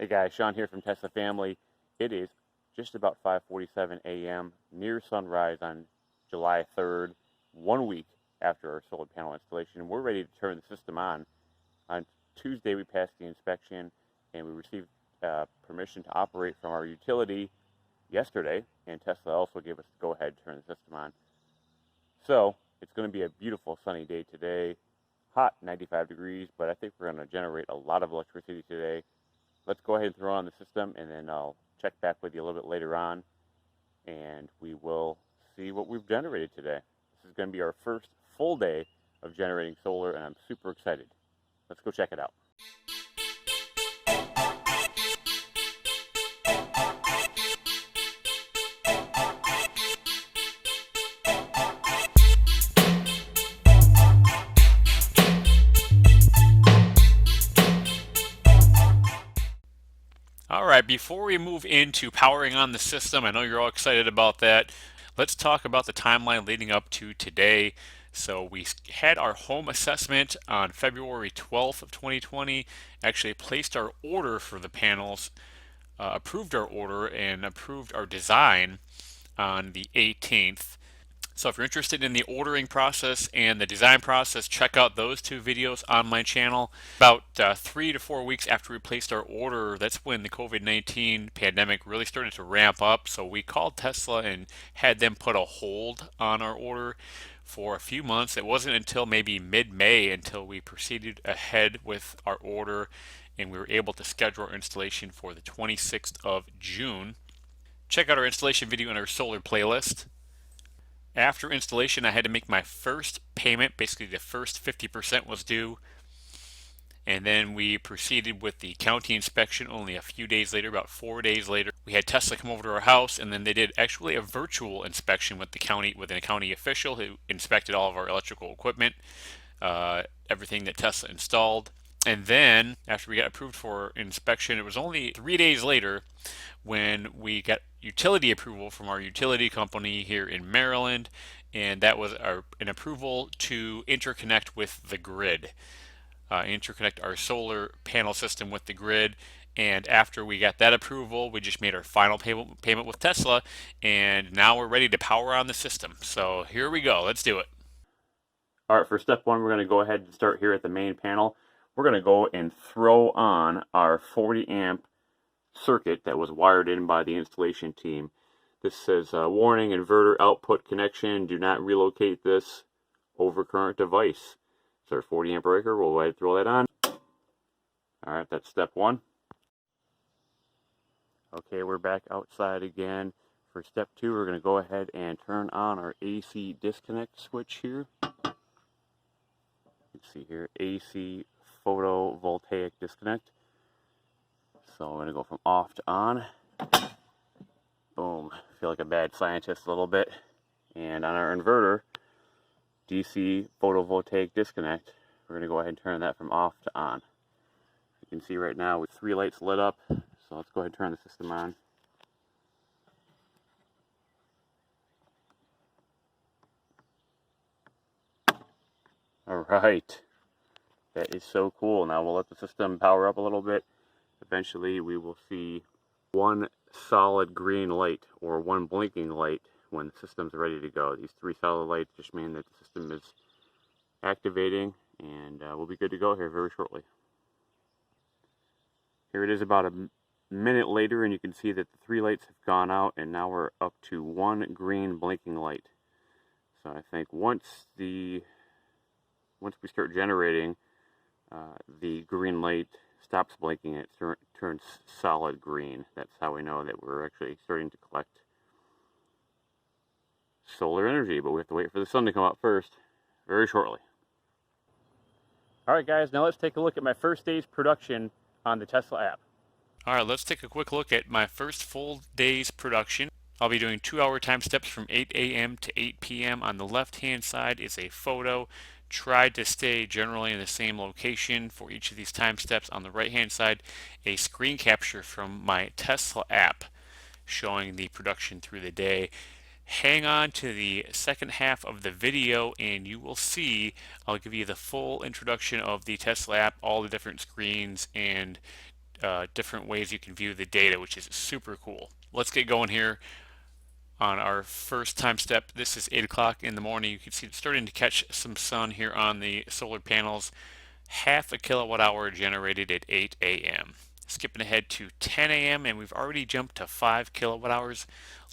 Hey guys, Sean here from Tesla Family. It is just about 5:47 a.m. near sunrise on July 3rd, 1 week after our solar panel installation. We're ready to turn the system on. On Tuesday, we passed the inspection and we received permission to operate from our utility yesterday, and Tesla also gave us the go-ahead to turn the system on. So it's going to be a beautiful sunny day today. Hot, 95 degrees, but I think we're going to generate a lot of electricity today. Let's go ahead and throw on the system, and then I'll check back with you a little bit later on, and we will see what we've generated today. This is going to be our first full day of generating solar, and I'm super excited. Let's go check it out. All right, before we move into powering on the system, I know you're all excited about that. Let's talk about the timeline leading up to today. So we had our home assessment on February 12th of 2020, actually placed our order for the panels, approved our order and approved our design on the 18th. So if you're interested in the ordering process and the design process, check out those two videos on my channel. About 3 to 4 weeks after we placed our order, that's when the COVID-19 pandemic really started to ramp up. So we called Tesla and had them put a hold on our order for a few months. It wasn't until maybe mid-May until we proceeded ahead with our order and we were able to schedule our installation for the 26th of June. Check out our installation video in our solar playlist. After installation, I had to make my first payment. Basically, the first 50% was due. And then we proceeded with the county inspection only a few days later, about 4 days later. We had Tesla come over to our house, and then they did actually a virtual inspection with a county official who inspected all of our electrical equipment, everything that Tesla installed. And then, after we got approved for inspection, it was only 3 days later when we got utility approval from our utility company here in Maryland, and that was an approval to interconnect with the grid, interconnect our solar panel system with the grid. And after we got that approval, we just made our final payment with Tesla, and now we're ready to power on the system. So here we go. Let's do it. All right, for step one, we're going to go ahead and start here at the main panel. We're going to go and throw on our 40 amp circuit that was wired in by the installation team. This says warning, inverter output connection, do not relocate this overcurrent device. It's our 40 amp breaker. We'll go ahead and throw that on. All right, that's step one. Okay, we're back outside again. For step two, we're going to go ahead and turn on our AC disconnect switch here. You can see here, AC photovoltaic disconnect. So I'm going to go from off to on. Boom. I feel like a bad scientist a little bit. And on our inverter, DC photovoltaic disconnect, we're going to go ahead and turn that from off to on. You can see right now with 3 lights lit up. So let's go ahead and turn the system on. All right. That is so cool. Now we'll let the system power up a little bit. Eventually we will see one solid green light or one blinking light when the system's ready to go. These 3 solid lights just mean that the system is activating, and we'll be good to go here very shortly. Here it is about a minute later, and you can see that the 3 lights have gone out, and now we're up to 1 green blinking light. So I think once we start generating, the green light stops blinking and it turns solid green. That's how we know that we're actually starting to collect solar energy, but we have to wait for the sun to come out first very shortly. All right, guys, now let's take a look at my first day's production on the Tesla app. All right, let's take a quick look at my first full day's production. I'll be doing 2-hour time steps from 8 a.m. to 8 p.m. On the left-hand side is a photo. Tried to stay generally in the same location for each of these time steps. On the right-hand side, a screen capture from my Tesla app showing the production through the day. Hang on to the second half of the video and you will see I'll give you the full introduction of the Tesla app, all the different screens, and different ways you can view the data, which is super cool. Let's get going here on our first time step. This is 8 o'clock in the morning. You can see it's starting to catch some sun here on the solar panels. Half a kilowatt hour generated at 8 a.m. Skipping ahead to 10 a.m. and we've already jumped to 5 kilowatt hours.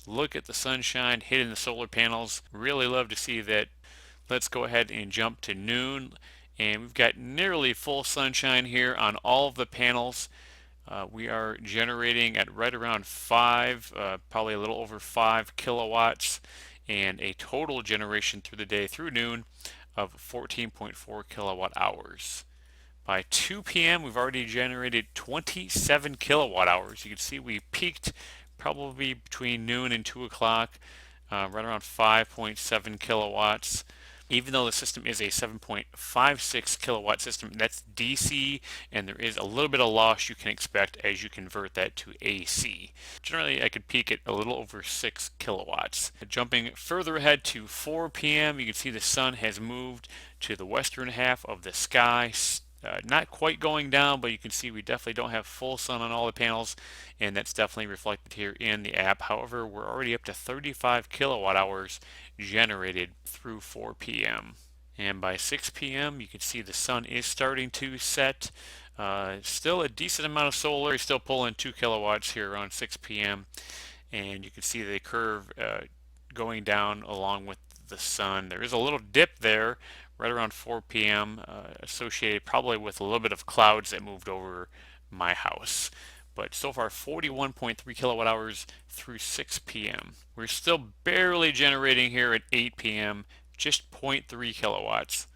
Look at the sunshine hitting the solar panels. Really love to see that. Let's go ahead and jump to noon, and we've got nearly full sunshine here on all of the panels. We are generating at right around 5, probably a little over 5 kilowatts, and a total generation through the day through noon of 14.4 kilowatt hours. By 2 p.m. we've already generated 27 kilowatt hours. You can see we peaked probably between noon and 2 o'clock, right around 5.7 kilowatts. Even though the system is a 7.56 kilowatt system, that's DC, and there is a little bit of loss you can expect as you convert that to AC. Generally, I could peak at a little over 6 kilowatts. Jumping further ahead to 4 p.m., you can see the sun has moved to the western half of the sky. Not quite going down, but you can see we definitely don't have full sun on all the panels, and that's definitely reflected here in the app. However, we're already up to 35 kilowatt hours generated through 4 p.m. And by 6 p.m. you can see the sun is starting to set. Still a decent amount of solar, still pulling 2 kilowatts here around 6 p.m. and you can see the curve going down along with the sun. There is a little dip there right around 4 p.m. Associated probably with a little bit of clouds that moved over my house. But so far 41.3 kilowatt hours through 6 p.m. We're still barely generating here at 8 p.m. just 0.3 kilowatts.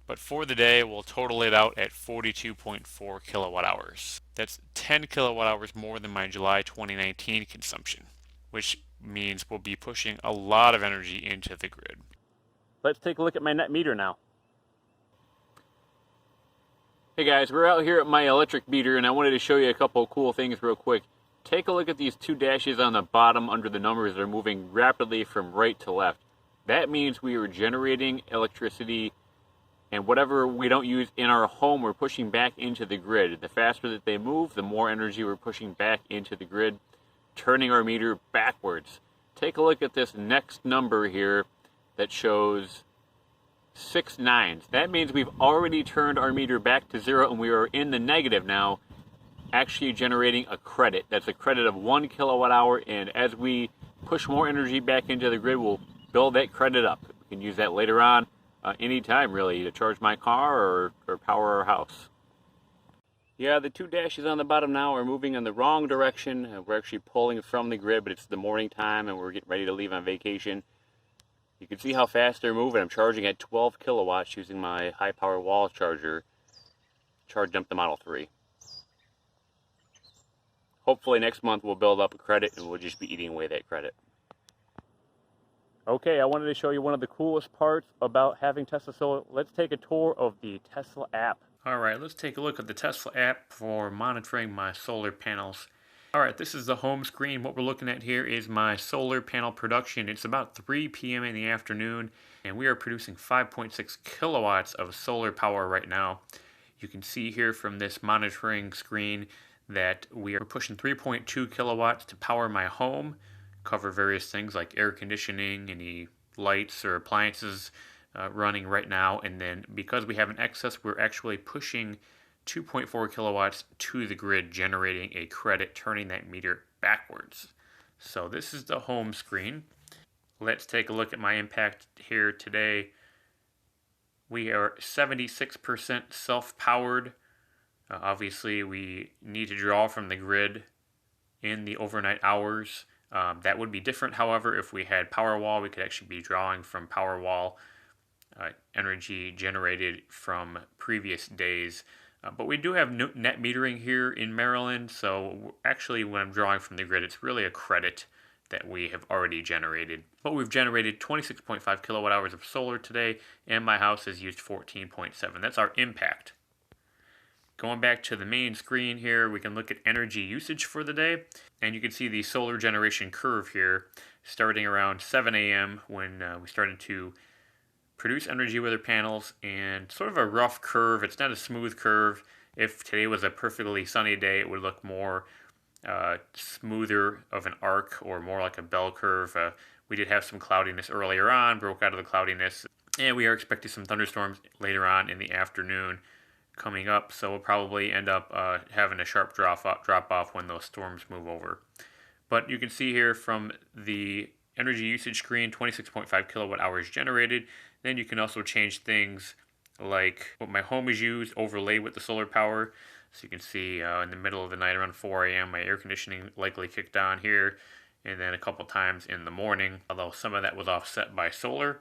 But for the day, we'll total it out at 42.4 kilowatt hours. That's 10 kilowatt hours more than my July 2019 consumption, which means we'll be pushing a lot of energy into the grid. Let's take a look at my net meter now. Hey guys, we're out here at my electric meter, and I wanted to show you a couple of cool things real quick. Take a look at these 2 dashes on the bottom under the numbers. They're moving rapidly from right to left. That means we are generating electricity, and whatever we don't use in our home, we're pushing back into the grid. The faster that they move, the more energy we're pushing back into the grid, turning our meter backwards. Take a look at this next number here that shows 6 nines. That means we've already turned our meter back to zero, and we are in the negative now, actually generating a credit. That's a credit of 1 kilowatt hour, and as we push more energy back into the grid, we'll build that credit up. We can use that later on, anytime really, to charge my car or power our house. Yeah, the 2 dashes on the bottom now are moving in the wrong direction. We're actually pulling from the grid, but it's the morning time and we're getting ready to leave on vacation. You can see how fast they're moving. I'm charging at 12 kilowatts using my high power wall charger. Charged up the Model 3. Hopefully next month we'll build up a credit and we'll just be eating away that credit. Okay, I wanted to show you one of the coolest parts about having Tesla Solar. Let's take a tour of the Tesla app. Alright, let's take a look at the Tesla app for monitoring my solar panels. Alright, this is the home screen. What we're looking at here is my solar panel production. It's about 3 p.m. in the afternoon, and we are producing 5.6 kilowatts of solar power right now. You can see here from this monitoring screen that we are pushing 3.2 kilowatts to power my home, cover various things like air conditioning, any lights or appliances running right now, and then because we have an excess, we're actually pushing 2.4 kilowatts to the grid, generating a credit, turning that meter backwards. So this is the home screen. Let's take a look at my impact here today. We are 76% self-powered. Obviously, we need to draw from the grid in the overnight hours. That would be different, however, if we had Powerwall. We could actually be drawing from Powerwall energy generated from previous days. But we do have net metering here in Maryland, so actually when I'm drawing from the grid, it's really a credit that we have already generated. But we've generated 26.5 kilowatt hours of solar today, and my house has used 14.7. That's our impact. Going back to the main screen here, we can look at energy usage for the day, and you can see the solar generation curve here, starting around 7 a.m. when we started to produce energy with our panels, and sort of a rough curve. It's not a smooth curve. If today was a perfectly sunny day, it would look more smoother of an arc or more like a bell curve. We did have some cloudiness earlier on, broke out of the cloudiness, and we are expecting some thunderstorms later on in the afternoon coming up. So we'll probably end up having a sharp drop off when those storms move over. But you can see here from the energy usage screen, 26.5 kilowatt hours generated. Then you can also change things like what my home is used overlaid with the solar power. So you can see in the middle of the night around 4 a.m. my air conditioning likely kicked on here, and then a couple times in the morning, although some of that was offset by solar.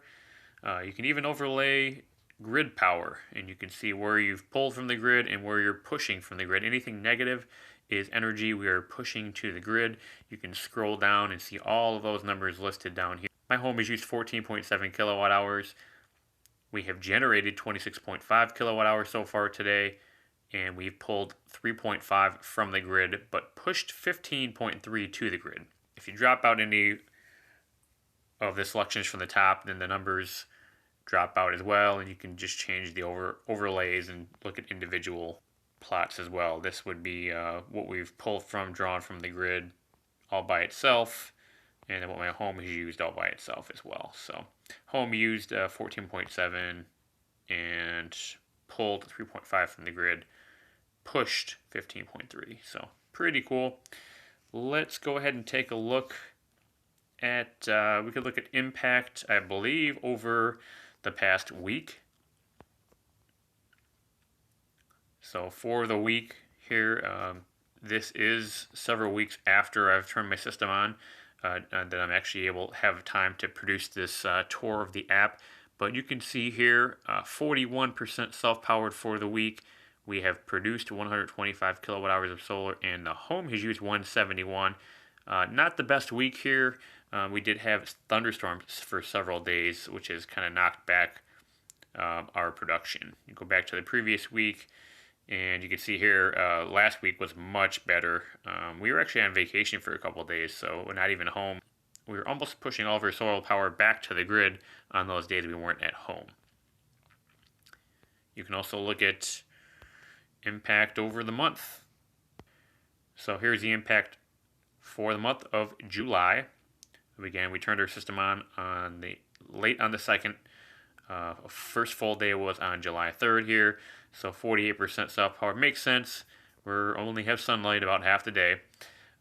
You can even overlay grid power, and you can see where you've pulled from the grid and where you're pushing from the grid. Anything negative is energy we are pushing to the grid. You can scroll down and see all of those numbers listed down here. My home has used 14.7 kilowatt hours. We have generated 26.5 kilowatt hours so far today, and we've pulled 3.5 from the grid, but pushed 15.3 to the grid. If you drop out any of the selections from the top, then the numbers drop out as well, and you can just change the overlays and look at individual plots as well. This would be what we've pulled from, drawn from the grid all by itself, and then what my home has used all by itself as well. So home used 14.7 and pulled 3.5 from the grid, pushed 15.3. So pretty cool. Let's go ahead and take a look at, we could look at impact, I believe, over the past week. So for the week here, this is several weeks after I've turned my system on that I'm actually able to have time to produce this tour of the app. But you can see here, 41% self-powered for the week. We have produced 125 kilowatt hours of solar, and the home has used 171. Not the best week here. We did have thunderstorms for several days, which has kind of knocked back our production. You go back to the previous week, and you can see here last week was much better. We were actually on vacation for a couple of days, so we're not even home. We were almost pushing all of our solar power back to the grid on those days we weren't at home. You can also look at impact over the month. So here's the impact for the month of July. Again, we turned our system on the late on the 2nd. First full day was on July 3rd here, so 48% self-power makes sense. We only have sunlight about half the day,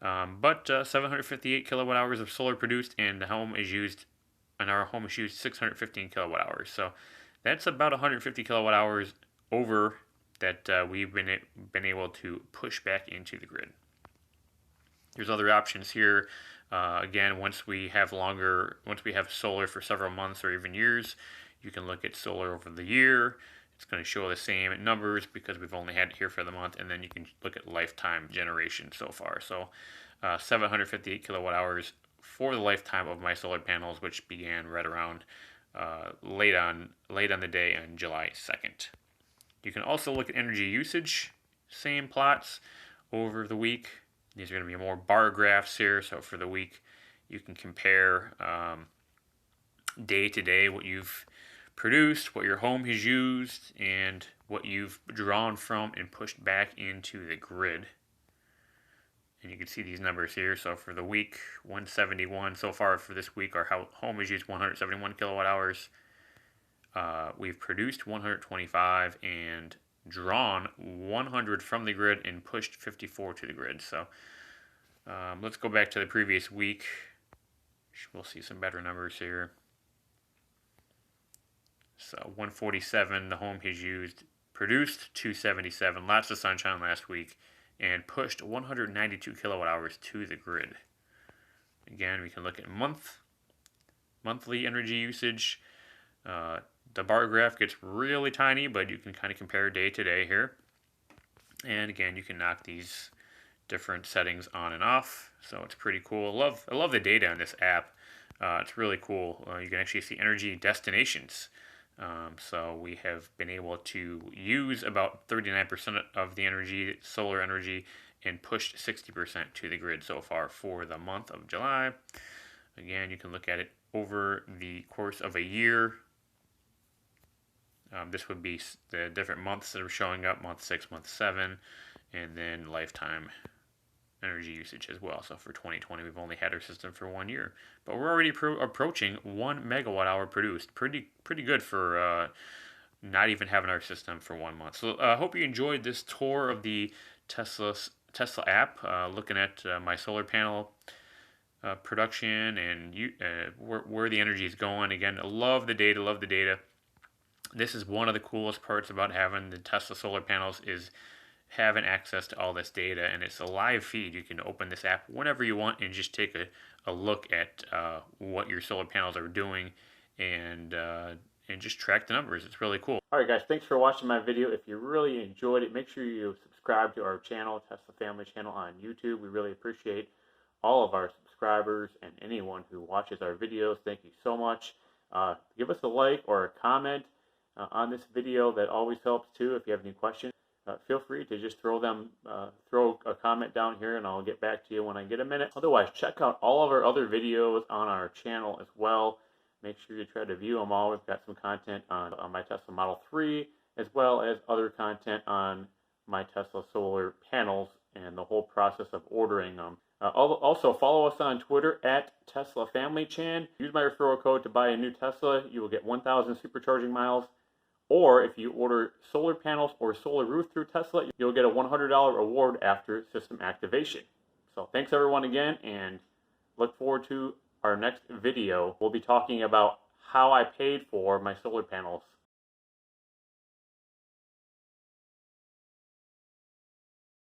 but 758 kilowatt hours of solar produced, and our home is used 615 kilowatt hours. So that's about 150 kilowatt hours over that we've been able to push back into the grid. There's other options here. Again, once we have solar for several months or even years, you can look at solar over the year. It's going to show the same numbers because we've only had it here for the month, and then you can look at lifetime generation so far. So 758 kilowatt hours for the lifetime of my solar panels, which began right around late on the day on July 2nd. You can also look at energy usage, same plots over the week. These are going to be more bar graphs here. So for the week, you can compare day to day what you've produced, what your home has used, and what you've drawn from and pushed back into the grid. And you can see these numbers here. So for the week, 171 so far for this week. Our home has used 171 kilowatt hours. We've produced 125 and drawn 100 from the grid and pushed 54 to the grid. So let's go back to the previous week. We'll see some better numbers here. So 147 the home has used, produced 277, lots of sunshine last week, and pushed 192 kilowatt hours to the grid. Again, we can look at monthly energy usage. The bar graph gets really tiny, but you can kind of compare day to day here. And again, you can knock these different settings on and off, so it's pretty cool. I love the data on this app. It's really cool. You can actually see energy destinations. So we have been able to use about 39% of the energy, solar energy, and pushed 60% to the grid so far for the month of July. Again, you can look at it over the course of a year. This would be the different months that are showing up, month 6, month 7, and then lifetime energy usage as well. So for 2020, we've only had our system for 1 year, but we're already approaching 1 megawatt hour produced. Pretty good for not even having our system for 1 month. So I hope you enjoyed this tour of the Tesla app, looking at my solar panel production and where the energy is going. Again, love the data. This is one of the coolest parts about having the Tesla solar panels is having access to all this data, and it's a live feed. You can open this app whenever you want and just take a look at what your solar panels are doing and just track the numbers. It's really cool. All right, guys, thanks for watching my video. If you really enjoyed it, make sure you subscribe to our channel, Tesla Family Channel on YouTube. We really appreciate all of our subscribers and anyone who watches our videos. Thank you so much. Give us a like or a comment on this video. That always helps too. If you have any questions, feel free to just throw a comment down here, and I'll get back to you when I get a minute. Otherwise, check out all of our other videos on our channel as well. Make sure you try to view them all. We've got some content on my Tesla Model 3, as well as other content on my Tesla solar panels and the whole process of ordering them. Also, follow us on Twitter at Tesla Family Chan. Use my referral code to buy a new Tesla. You will get 1,000 supercharging miles. Or if you order solar panels or solar roof through Tesla, you'll get a $100 reward after system activation. So thanks everyone again, and look forward to our next video. We'll be talking about how I paid for my solar panels.